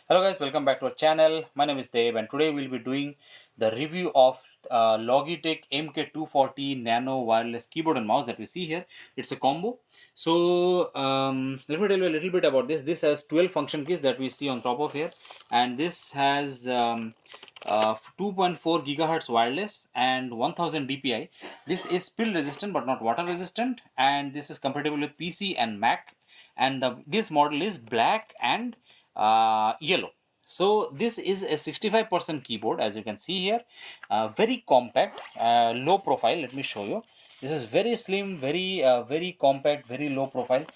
Hello guys, welcome back to our channel. My name is Dave and today we'll be doing the review of Logitech MK240 Nano wireless keyboard and mouse that we see here. It's a combo. So let me tell you a little bit about this. This has 12 function keys that we see on top of here, and this has 2.4 gigahertz wireless and 1000 dpi. This is spill resistant but not water resistant, and this is compatible with PC and Mac, and this model is black and yellow. So this is a 65% keyboard, as you can see here. Very compact, low profile. Let me show you. This is very slim, very compact, very low profile,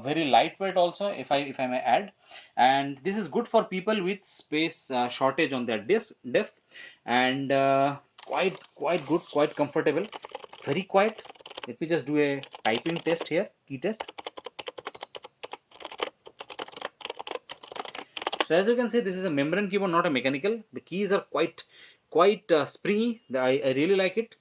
very lightweight also, if I may add. And this is good for people with space shortage on their desk, and quite good, quite comfortable, very quiet. Let me just do a typing test here, key test. So as you can see, this is a membrane keyboard, not a mechanical. The keys are quite springy. I really like it.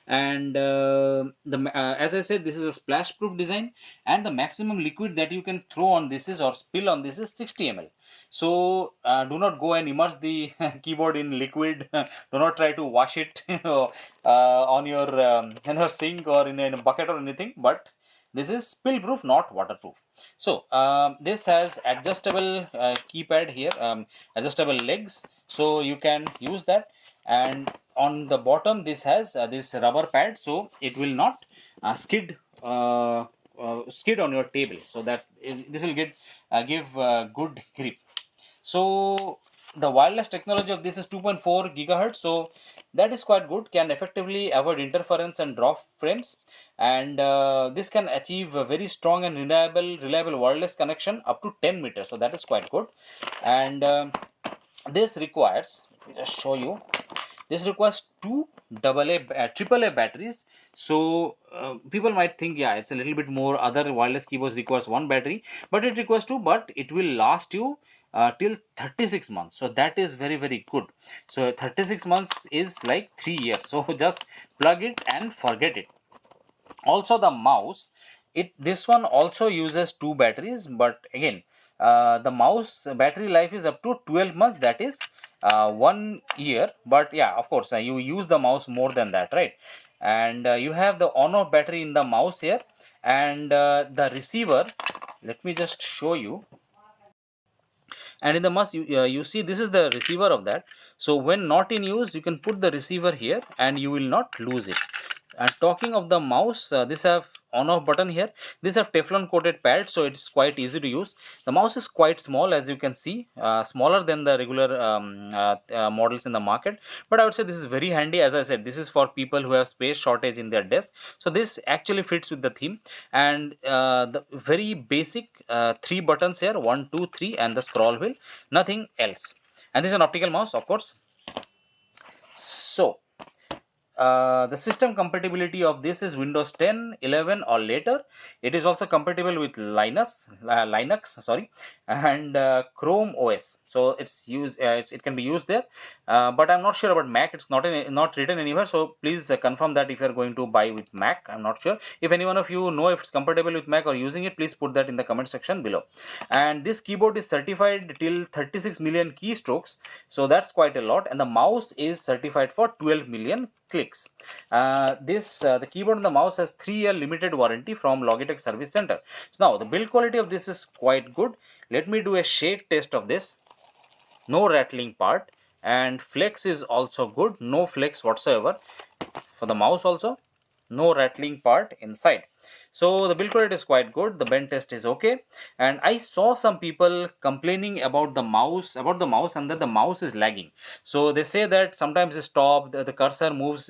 And as I said, this is a splash proof design, and the maximum liquid that you can throw on this is, or spill on this, is 60 ml. So do not go and immerse the keyboard in liquid. Do not try to wash it on your sink or in a bucket or anything, but this is spill proof, not waterproof. So this has adjustable keypad here, adjustable legs, so you can use that. And on the bottom, this has this rubber pad, so it will not skid on your table, so that this will give good grip. So the wireless technology of this is 2.4 gigahertz, so that is quite good, can effectively avoid interference and drop frames. And this can achieve a very strong and reliable wireless connection up to 10 meters, so that is quite good. And this requires, let me just show you, this requires two AAA batteries. So people might think, yeah, it's a little bit more. Other wireless keyboards requires one battery, but it requires two, but it will last you till 36 months. So that is very good. So 36 months is like 3 years. So just plug it and forget it. Also the mouse, this one also uses two batteries, but again the mouse battery life is up to 12 months, that is 1 year. But yeah, of course, you use the mouse more than that, right? And you have the on off battery in the mouse here. And the receiver, let me just show you. And in the mouse, you see, this is the receiver of that. So when not in use, you can put the receiver here and you will not lose it. And talking of the mouse, this have on off button here. This have Teflon coated pad, so it's quite easy to use. The mouse is quite small, as you can see, smaller than the regular models in the market, but I would say this is very handy. As I said, this is for people who have space shortage in their desk, so this actually fits with the theme. And the very basic three buttons here, 1 2 3, and the scroll wheel, nothing else. And this is an optical mouse, of course. So the system compatibility of this is Windows 10, 11 or later. It is also compatible with Linux, sorry, and Chrome OS. So it can be used there, but I'm not sure about Mac. It's not written anywhere. So please confirm that if you are going to buy with Mac. I'm not sure. If any one of you know if it's compatible with Mac or using it, please put that in the comment section below. And this keyboard is certified till 36 million keystrokes, so that's quite a lot. And the mouse is certified for 12 million clicks. The keyboard and the mouse has 3-year limited warranty from Logitech Service Center. So now the build quality of this is quite good. Let me do a shake test of this. No rattling part, and flex is also good. No flex whatsoever for the mouse also. No rattling part inside. So the build quality is quite good. The bend test is okay. And I saw some people complaining about the mouse and that the mouse is lagging. So they say that sometimes it stops, the cursor moves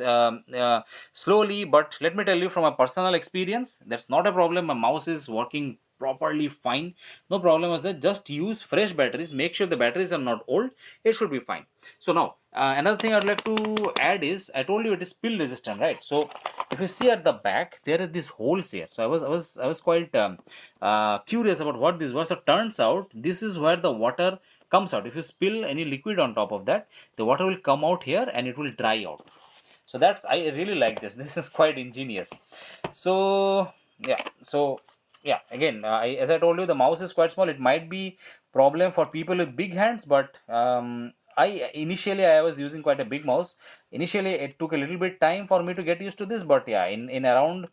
slowly. But let me tell you from a personal experience, that's not a problem. My mouse is working properly fine, no problem with that. Just use fresh batteries, make sure the batteries are not old, it should be fine. So now another thing I'd like to add is, I told you it is spill resistant, right? So if you see at the back, there are these holes here. So I was quite curious about what this was. So turns out this is where the water comes out. If you spill any liquid on top of that, the water will come out here and it will dry out. So that's, I really like this is quite ingenious. So yeah, again, as I told you, the mouse is quite small. It might be problem for people with big hands, but I was using quite a big mouse. Initially it took a little bit time for me to get used to this, but yeah, in around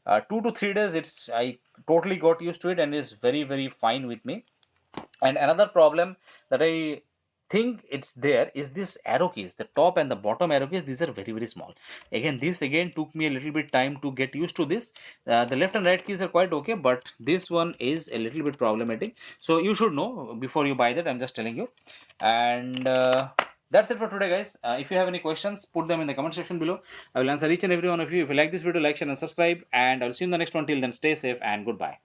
2 to 3 days I totally got used to it, and is very fine with me. And another problem that I think it's there is this arrow keys, the top and the bottom arrow keys, these are very small. Again, this again took me a little bit time to get used to this. The left and right keys are quite okay, but this one is a little bit problematic. So you should know before you buy that, I'm just telling you. And that's it for today, guys. If you have any questions, put them in the comment section below. I will answer each and every one of you. If you like this video, like, share and subscribe, and I'll see you in the next one. Till then, stay safe and goodbye.